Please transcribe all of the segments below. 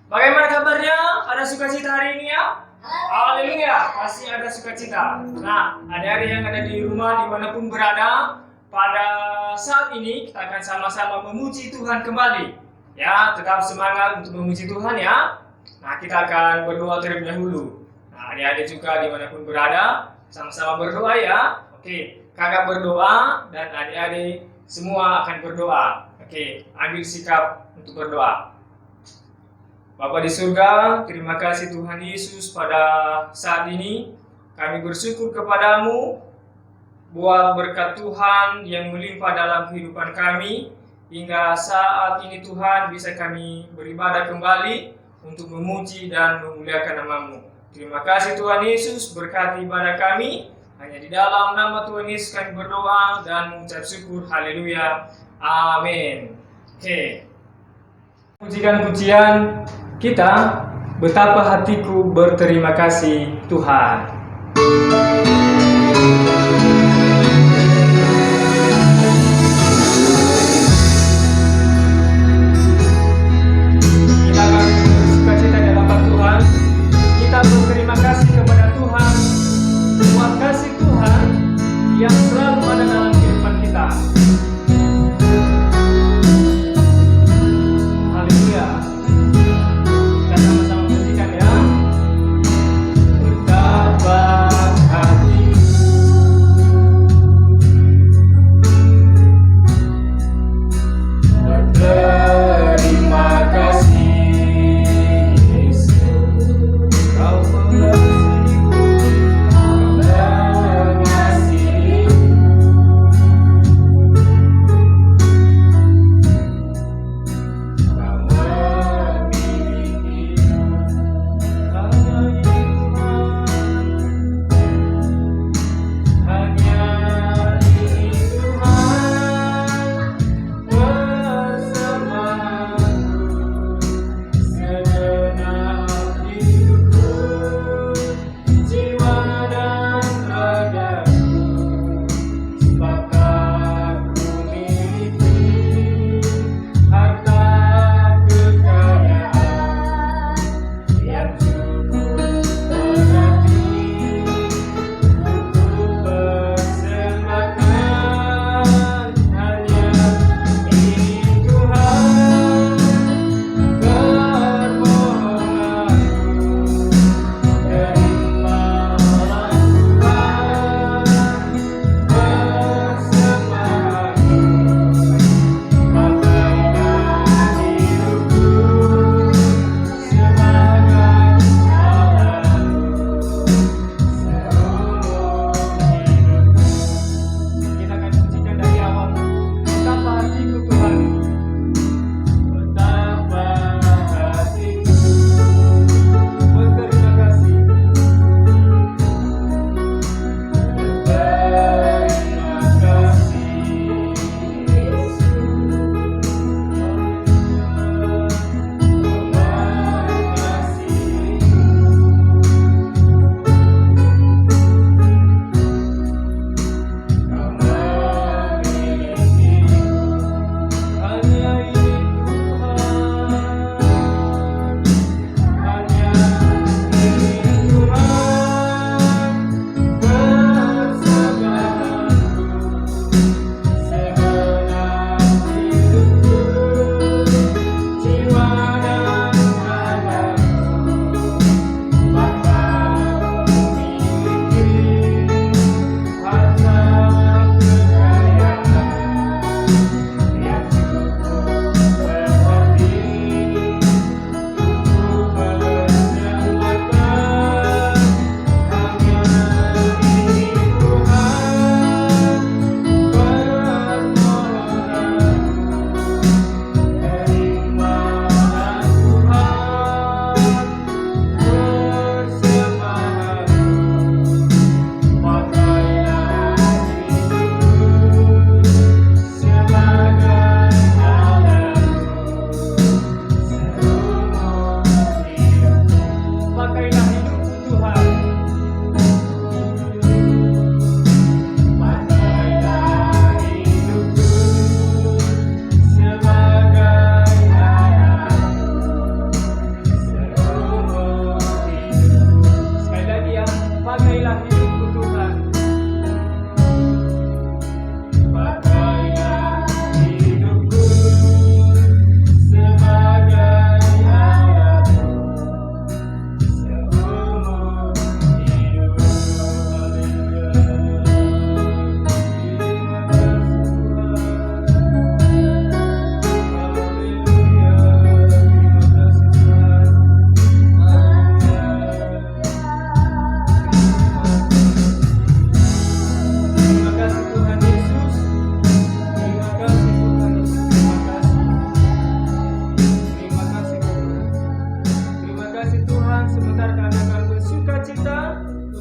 Bagaimana kabarnya? Ada sukacita hari ini ya? Haleluya, pasti ada sukacita. Nah, adik-adik yang ada di rumah dimanapun berada, pada saat ini kita akan sama-sama memuji Tuhan kembali. Ya, tetap semangat untuk memuji Tuhan ya. Nah, kita akan berdoa terlebih dahulu. Nah, adik-adik juga dimanapun berada, sama-sama berdoa ya. Oke, kakak berdoa dan adik-adik semua akan berdoa. Oke, ambil sikap untuk berdoa. Bapa di surga, terima kasih Tuhan Yesus pada saat ini kami bersyukur kepadamu buat berkat Tuhan yang melimpah dalam kehidupan kami hingga saat ini Tuhan bisa kami beribadah kembali untuk memuji dan memuliakan nama-Mu. Terima kasih Tuhan Yesus, berkati ibadah kami. Hanya di dalam nama Tuhan Yesus kami berdoa dan mengucap syukur. Haleluya. Amin. Oke. Pujian-pujian kita, betapa hatiku berterima kasih Tuhan. Kita akan bersukacita di hadapan Tuhan. Kita berterima kasih kepada Tuhan buat kasih Tuhan yang selalu ada dalam kehidupan kita. Haleluya. Kita sama-sama pujikan ya. Betapa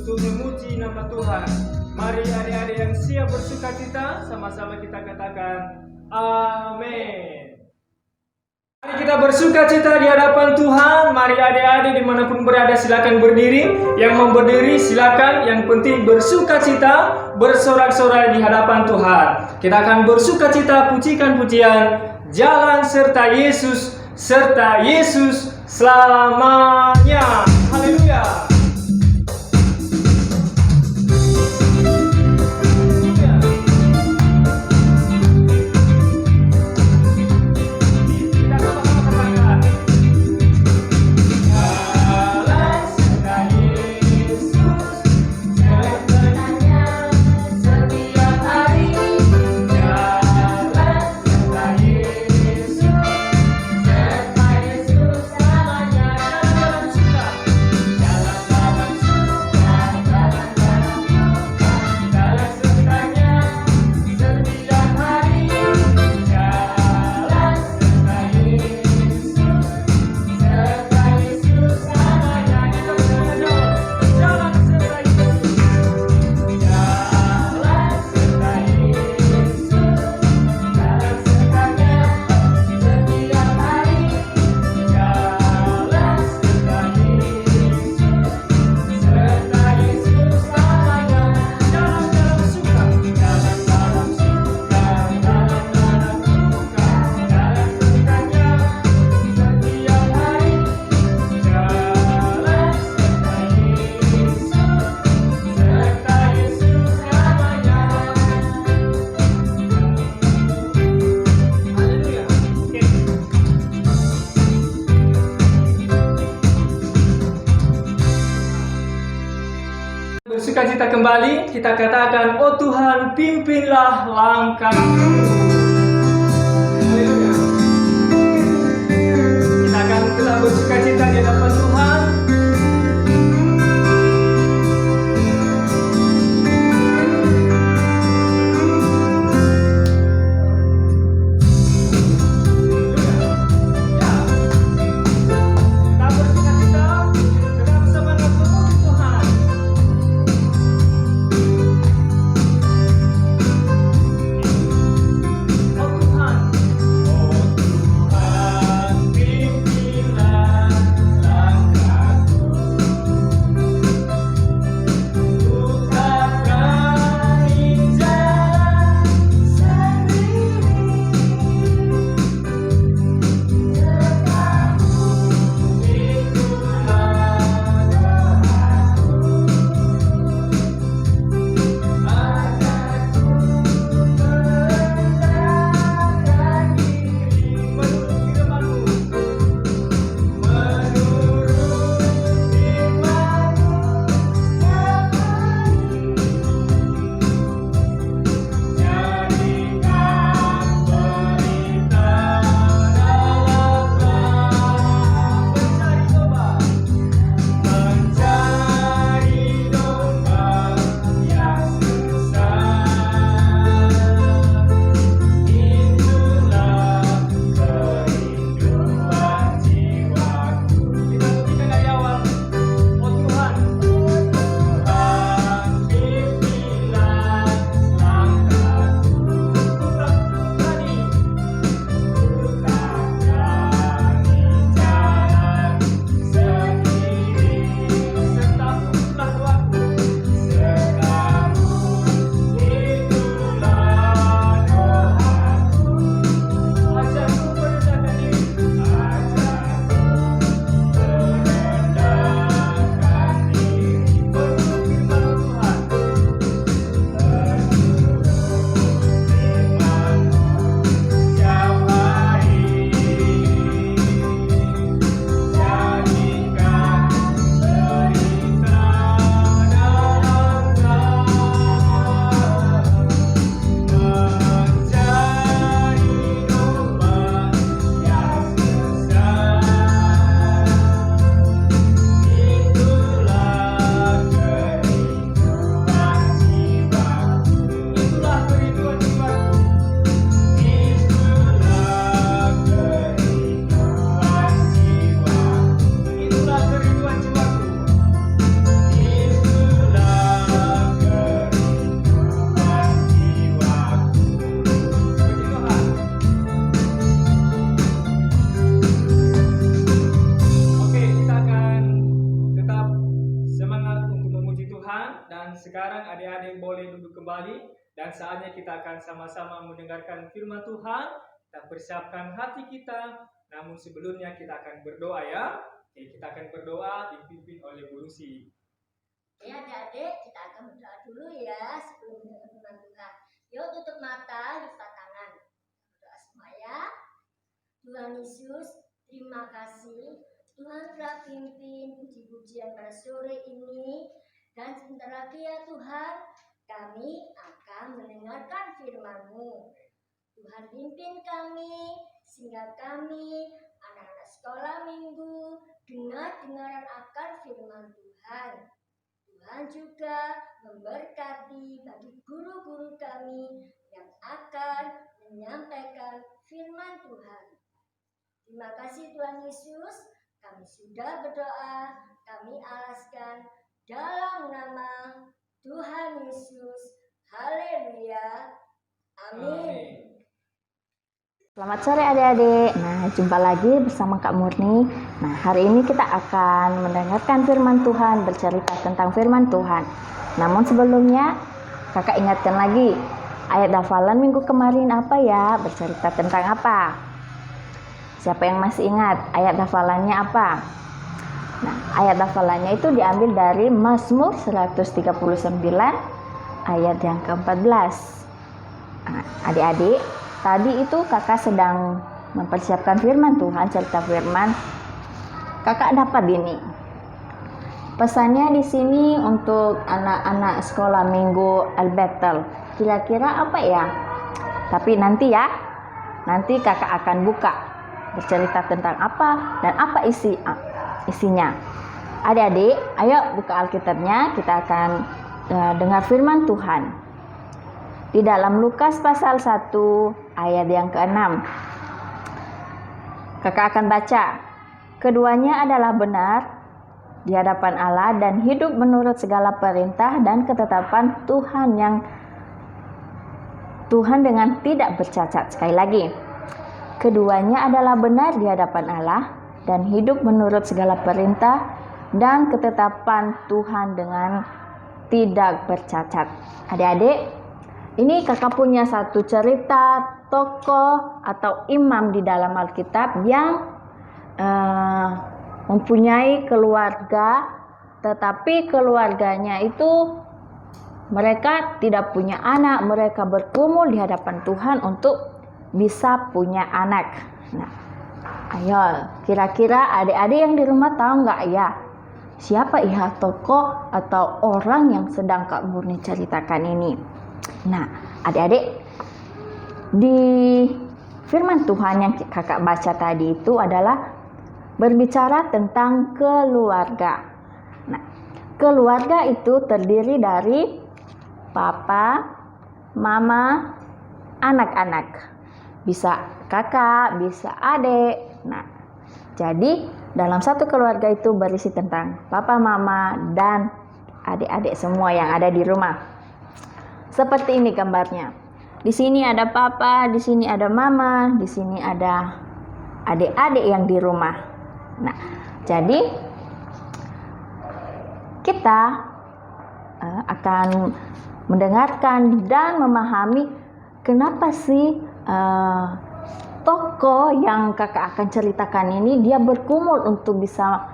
untuk memuji nama Tuhan. Mari adik-adik yang siap bersuka cita, sama-sama kita katakan amin. Mari kita bersuka cita di hadapan Tuhan. Mari adik-adik dimanapun berada silakan berdiri. Yang mau berdiri silakan. Yang penting bersuka cita, bersorak-sorai di hadapan Tuhan. Kita akan bersuka cita, pujikan pujian Jalan serta Yesus selamanya. Haleluya. Bersukacita kembali, kita katakan, oh Tuhan pimpinlah langkahku. Haleluya. Kita akan tetap bersukacita di hadapan Tuhan. sekarang adik-adik boleh duduk kembali dan saatnya kita akan sama-sama mendengarkan firman Tuhan. Kita persiapkan hati kita, namun sebelumnya kita akan berdoa ya. Oke, kita akan berdoa dipimpin oleh Bu Lucy. Ya adik-adik, kita akan berdoa dulu ya sebelum mendengar firman Tuhan. Yuk tutup mata, lipat tangan. Berdoa semua ya. Tuhan Yesus, terima kasih. Tuhan telah pimpin puji-pujian pada sore ini. Dan sebentar lagi ya Tuhan, kami akan mendengarkan firman-Mu. Tuhan pimpin kami, sehingga kami, anak-anak sekolah minggu, dengar-dengaran akan firman Tuhan. Tuhan juga memberkati bagi guru-guru kami yang akan menyampaikan firman Tuhan. Terima kasih Tuhan Yesus, kami sudah berdoa, kami alaskan dalam nama Tuhan Yesus. Haleluya. Amin. Selamat sore adik-adik. Nah, jumpa lagi bersama Kak Murni. Nah, hari ini kita akan mendengarkan firman Tuhan, bercerita tentang firman Tuhan. Namun sebelumnya, kakak ingatkan lagi, ayat hafalan minggu kemarin apa ya? Bercerita tentang apa? Siapa yang masih ingat ayat hafalannya apa? Nah, ayat hafalannya itu diambil dari Mazmur 139 ayat yang ke-14. Nah, adik-adik, tadi itu kakak sedang mempersiapkan firman Tuhan, cerita firman. Kakak dapat ini. Pesannya di sini untuk anak-anak sekolah minggu Al-Betel. Kira-kira apa ya? Tapi nanti ya, nanti kakak akan buka bercerita tentang apa dan apa isinya. Adik-adik, ayo buka Alkitabnya, kita akan dengar firman Tuhan. Di dalam Lukas pasal 1 ayat yang ke-6. Kakak akan baca. Keduanya adalah benar di hadapan Allah dan hidup menurut segala perintah dan ketetapan Tuhan dengan tidak bercacat. Sekali lagi. Keduanya adalah benar di hadapan Allah dan hidup menurut segala perintah dan ketetapan Tuhan dengan tidak bercacat. Adik-adik, ini kakak punya satu cerita tokoh atau imam di dalam Alkitab yang mempunyai keluarga, tetapi keluarganya itu mereka tidak punya anak. Mereka bergumul di hadapan Tuhan untuk bisa punya anak. Nah, ayo, kira-kira adik-adik yang di rumah tahu nggak ya? Siapa ya tokoh atau orang yang sedang Kak Murni ceritakan ini? Nah, adik-adik, di firman Tuhan yang kakak baca tadi itu adalah berbicara tentang keluarga. Nah, keluarga itu terdiri dari papa, mama, anak-anak. Bisa kakak, bisa adik. Nah, jadi dalam satu keluarga itu berisi tentang papa, mama, dan adik-adik semua yang ada di rumah. Seperti ini gambarnya. Di sini ada papa, di sini ada mama, di sini ada adik-adik yang di rumah. Nah, jadi kita akan mendengarkan dan memahami kenapa sih tokoh yang kakak akan ceritakan ini dia bergumul untuk bisa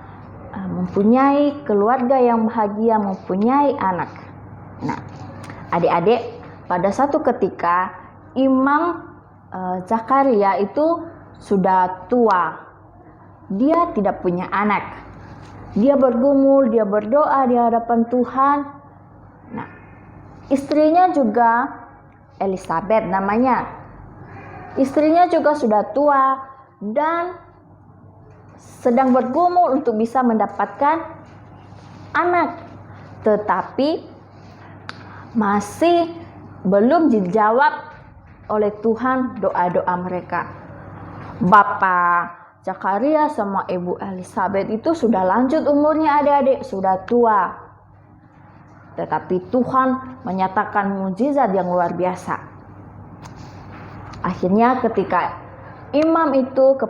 mempunyai keluarga yang bahagia, mempunyai anak. Nah, adik-adik, pada satu ketika Imam Zakaria itu sudah tua. Dia tidak punya anak. Dia bergumul, dia berdoa di hadapan Tuhan. Nah, istrinya juga Elizabeth namanya. Istrinya juga sudah tua dan sedang bergumul untuk bisa mendapatkan anak. Tetapi masih belum dijawab oleh Tuhan doa-doa mereka. Bapak Zakaria sama Ibu Elizabeth itu sudah lanjut umurnya adik-adik, sudah tua. Tetapi Tuhan menyatakan mukjizat yang luar biasa. Akhirnya ketika imam itu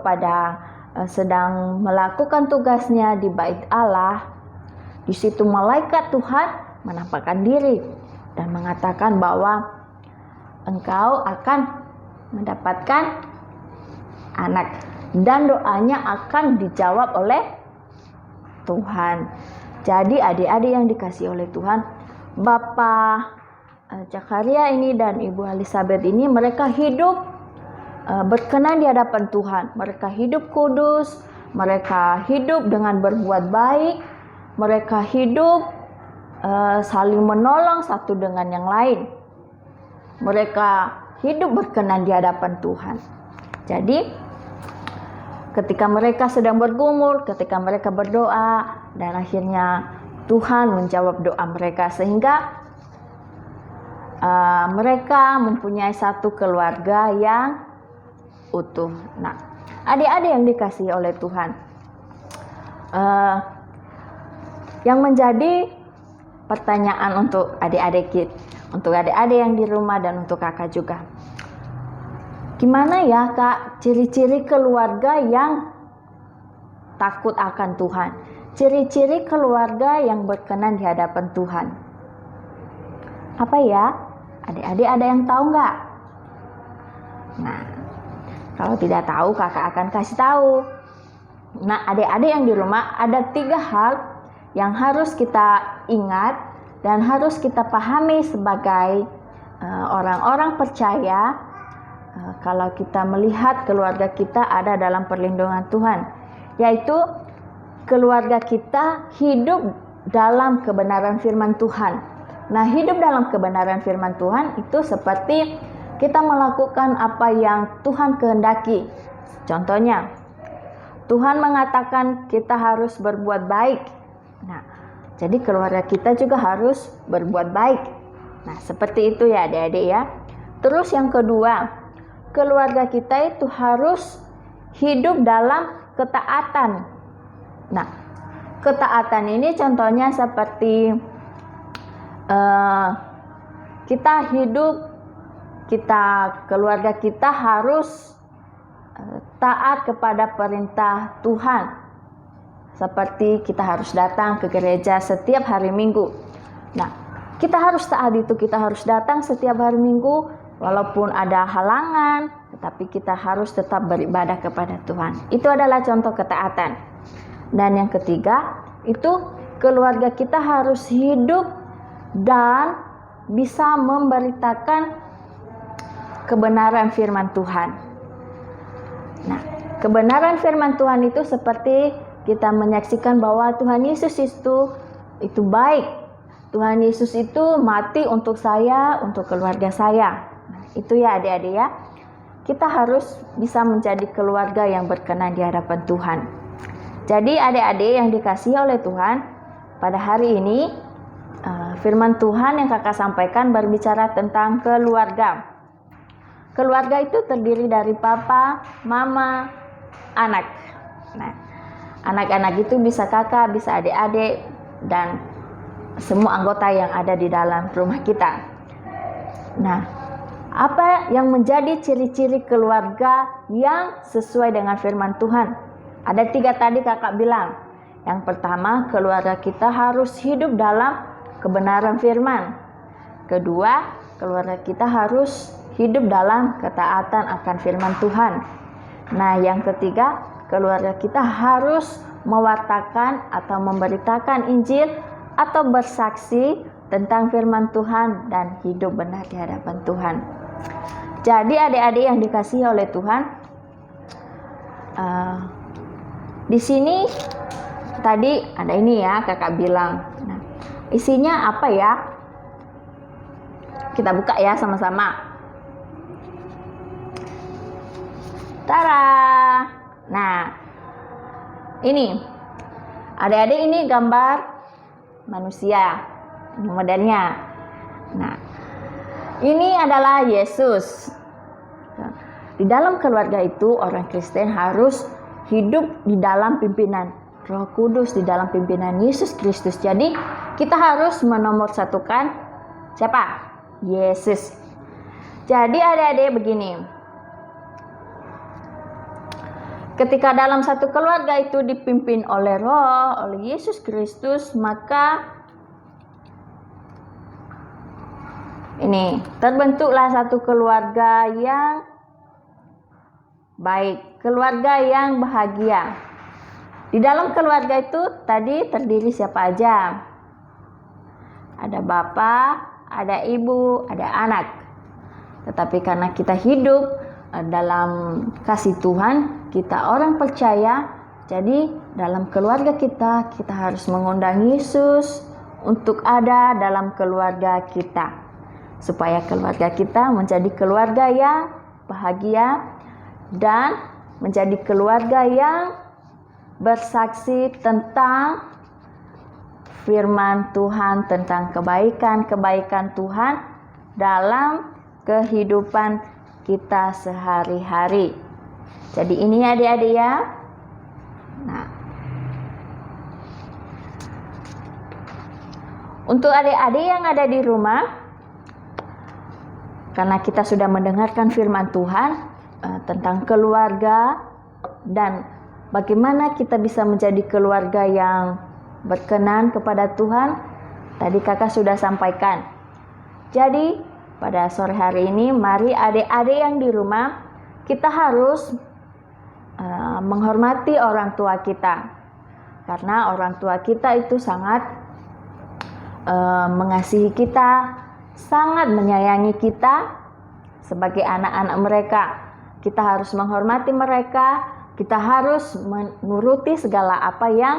sedang melakukan tugasnya di bait Allah, di situ malaikat Tuhan menampakkan diri dan mengatakan bahwa engkau akan mendapatkan anak dan doanya akan dijawab oleh Tuhan. Jadi adik-adik yang dikasihi oleh Tuhan, Bapak Zakaria ini dan Ibu Elizabeth ini, mereka hidup berkenan di hadapan Tuhan. Mereka hidup kudus, mereka hidup dengan berbuat baik, mereka hidup saling menolong satu dengan yang lain. Mereka hidup berkenan di hadapan Tuhan. Jadi ketika mereka sedang bergumul, ketika mereka berdoa, dan akhirnya Tuhan menjawab doa mereka sehingga mereka mempunyai satu keluarga yang utuh. Nah, adik-adik yang dikasihi oleh Tuhan, yang menjadi pertanyaan untuk adik-adik yang di rumah dan untuk kakak juga, gimana ya kak ciri-ciri keluarga yang takut akan Tuhan, ciri-ciri keluarga yang berkenan di hadapan Tuhan? Apa ya? Adik-adik ada yang tahu nggak? Nah, kalau tidak tahu kakak akan kasih tahu. Nah, adik-adik yang di rumah, ada 3 hal yang harus kita ingat dan harus kita pahami sebagai orang-orang percaya kalau kita melihat keluarga kita ada dalam perlindungan Tuhan, yaitu keluarga kita hidup dalam kebenaran firman Tuhan. Nah, hidup dalam kebenaran firman Tuhan itu seperti kita melakukan apa yang Tuhan kehendaki. Contohnya, Tuhan mengatakan kita harus berbuat baik. Nah, jadi keluarga kita juga harus berbuat baik. Nah, seperti itu ya adik-adik ya. Terus yang kedua, keluarga kita itu harus hidup dalam ketaatan. Nah, ketaatan ini contohnya seperti keluarga kita harus taat kepada perintah Tuhan. Seperti kita harus datang ke gereja setiap hari Minggu. Nah, kita harus taat itu, kita harus datang setiap hari Minggu walaupun ada halangan, tetapi kita harus tetap beribadah kepada Tuhan. Itu adalah contoh ketaatan. Dan yang ketiga, itu keluarga kita harus hidup dan bisa memberitakan kebenaran firman Tuhan. Nah, kebenaran firman Tuhan itu seperti kita menyaksikan bahwa Tuhan Yesus itu baik. Tuhan Yesus itu mati untuk saya, untuk keluarga saya. Nah, itu ya adik-adik ya. Kita harus bisa menjadi keluarga yang berkenan di hadapan Tuhan. Jadi adik-adik yang dikasihi oleh Tuhan, pada hari ini firman Tuhan yang kakak sampaikan berbicara tentang keluarga. Keluarga itu terdiri dari papa, mama, anak. Nah, anak-anak itu bisa kakak, bisa adik-adik, dan semua anggota yang ada di dalam rumah kita. Nah, apa yang menjadi ciri-ciri keluarga yang sesuai dengan firman Tuhan? Ada 3 tadi kakak bilang. Yang pertama, keluarga kita harus hidup dalam kebenaran firman. Kedua, keluarga kita harus hidup dalam ketaatan akan firman Tuhan. Nah, yang ketiga, keluarga kita harus mewartakan atau memberitakan Injil atau bersaksi tentang firman Tuhan dan hidup benar di hadapan Tuhan. Jadi adik-adik yang dikasihi oleh Tuhan, di sini tadi ada ini ya kakak bilang. Nah, isinya apa ya? Kita buka ya sama-sama. Tara. Nah, ini adik-adik, ini gambar manusia. Ini modelnya. Nah, ini adalah Yesus. Di dalam keluarga itu orang Kristen harus hidup di dalam pimpinan Roh Kudus, di dalam pimpinan Yesus Kristus. Jadi kita harus menomorsatukan siapa? Yesus. Jadi adik-adik begini. Ketika dalam satu keluarga itu dipimpin oleh Roh, oleh Yesus Kristus, maka Ini terbentuklah satu keluarga yang baik, keluarga yang bahagia. Di dalam keluarga itu tadi terdiri siapa aja? Ada bapak, ada ibu, ada anak. Tetapi karena kita hidup dalam kasih Tuhan, kita orang percaya, jadi dalam keluarga kita harus mengundang Yesus untuk ada dalam keluarga kita, supaya keluarga kita menjadi keluarga yang bahagia dan menjadi keluarga yang bersaksi tentang firman Tuhan, tentang kebaikan-kebaikan Tuhan dalam kehidupan kita sehari-hari. Jadi ini adik-adik ya. Nah, untuk adik-adik yang ada di rumah, karena kita sudah mendengarkan firman Tuhan tentang keluarga dan bagaimana kita bisa menjadi keluarga yang berkenan kepada Tuhan, tadi kakak sudah sampaikan. Jadi pada sore hari ini mari adik-adik yang di rumah kita harus menghormati orang tua kita, karena orang tua kita itu sangat mengasihi kita, sangat menyayangi kita sebagai anak-anak mereka. Kita harus menghormati mereka, kita harus menuruti segala apa yang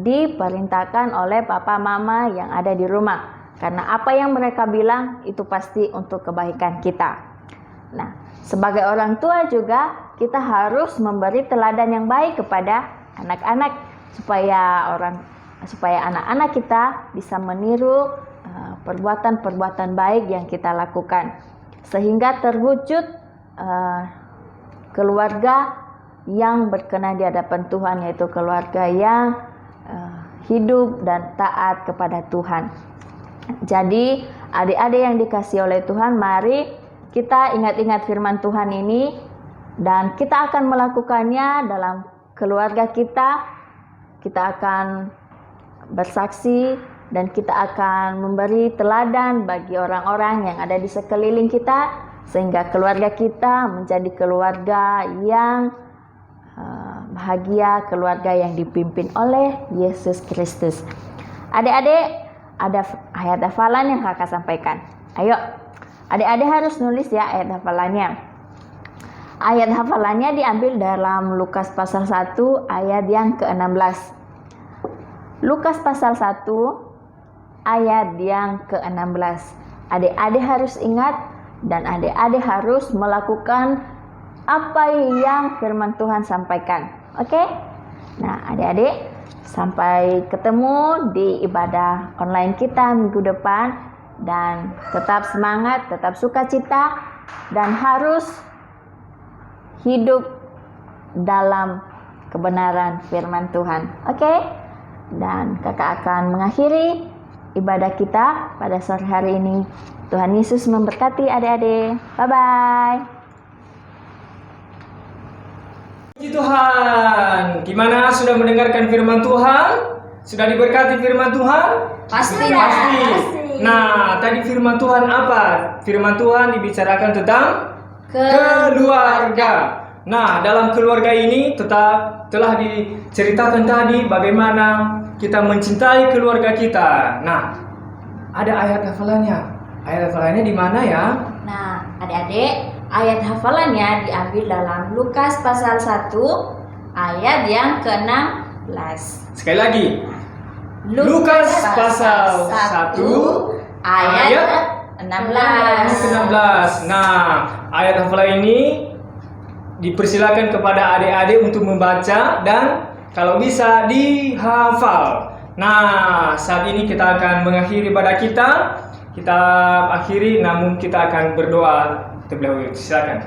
diperintahkan oleh papa mama yang ada di rumah. Karena apa yang mereka bilang itu pasti untuk kebaikan kita. Nah, sebagai orang tua juga kita harus memberi teladan yang baik kepada anak-anak supaya anak-anak kita bisa meniru perbuatan-perbuatan baik yang kita lakukan, sehingga terwujud keluarga yang berkenan di hadapan Tuhan, yaitu keluarga yang hidup dan taat kepada Tuhan. Jadi adik-adik yang dikasihi oleh Tuhan, mari kita ingat-ingat firman Tuhan ini dan kita akan melakukannya dalam keluarga kita. Kita akan bersaksi dan kita akan memberi teladan bagi orang-orang yang ada di sekeliling kita, sehingga keluarga kita menjadi keluarga yang bahagia, keluarga yang dipimpin oleh Yesus Kristus. Adik-adik, ada ayat hafalan yang kakak sampaikan. Ayo, adik-adik harus nulis ya ayat hafalannya. Ayat hafalannya diambil dalam Lukas pasal 1 ayat yang ke-16. Lukas pasal 1 ayat yang ke-16. Adik-adik harus ingat dan adik-adik harus melakukan apa yang firman Tuhan sampaikan. Oke? Nah, adik-adik, sampai ketemu di ibadah online kita minggu depan, dan tetap semangat, tetap sukacita, dan harus hidup dalam kebenaran firman Tuhan. Oke? Dan kakak akan mengakhiri ibadah kita pada sore hari ini. Tuhan Yesus memberkati adik-adik. Bye-bye. Puji Tuhan. Gimana, sudah mendengarkan firman Tuhan? Sudah diberkati firman Tuhan? Pasti. Nah, tadi firman Tuhan apa? Firman Tuhan dibicarakan tentang keluarga. Nah, dalam keluarga ini telah diceritakan tadi bagaimana kita mencintai keluarga kita. Nah, ada ayat hafalannya. Ayat hafalannya di mana ya? Nah, adik-adik, ayat hafalannya diambil dalam Lukas pasal 1 ayat yang ke-16. Sekali lagi. Lukas pasal 1 ayat 16. Nah, ayat hafalan ini dipersilakan kepada adik-adik untuk membaca dan kalau bisa dihafal. Nah, saat ini kita akan mengakhiri ibadah kita. Kita akhiri, namun kita akan berdoa terlebih dahulu. Silakan.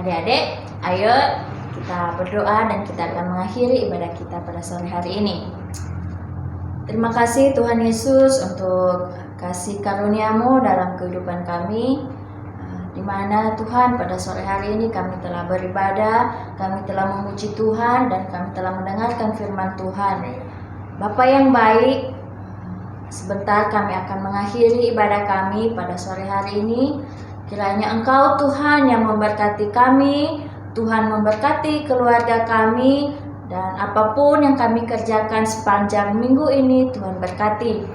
Adik-adik, ayo kita berdoa dan kita akan mengakhiri ibadah kita pada sore hari ini. Terima kasih Tuhan Yesus untuk kasih karunia-Mu dalam kehidupan kami, di mana Tuhan pada sore hari ini kami telah beribadah, kami telah memuji Tuhan, dan kami telah mendengarkan firman Tuhan. Bapa yang baik, sebentar kami akan mengakhiri ibadah kami pada sore hari ini. Kiranya Engkau Tuhan yang memberkati kami, Tuhan memberkati keluarga kami, dan apapun yang kami kerjakan sepanjang minggu ini Tuhan berkati.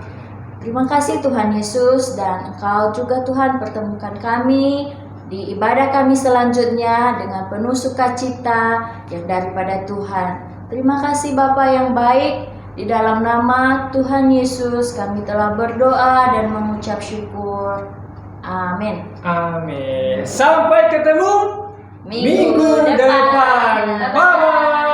Terima kasih Tuhan Yesus, dan Engkau juga Tuhan pertemukan kami di ibadah kami selanjutnya dengan penuh sukacita yang daripada Tuhan. Terima kasih Bapa yang baik, di dalam nama Tuhan Yesus kami telah berdoa dan mengucap syukur. Amin. Amin. Sampai ketemu Minggu depan. Bye-bye.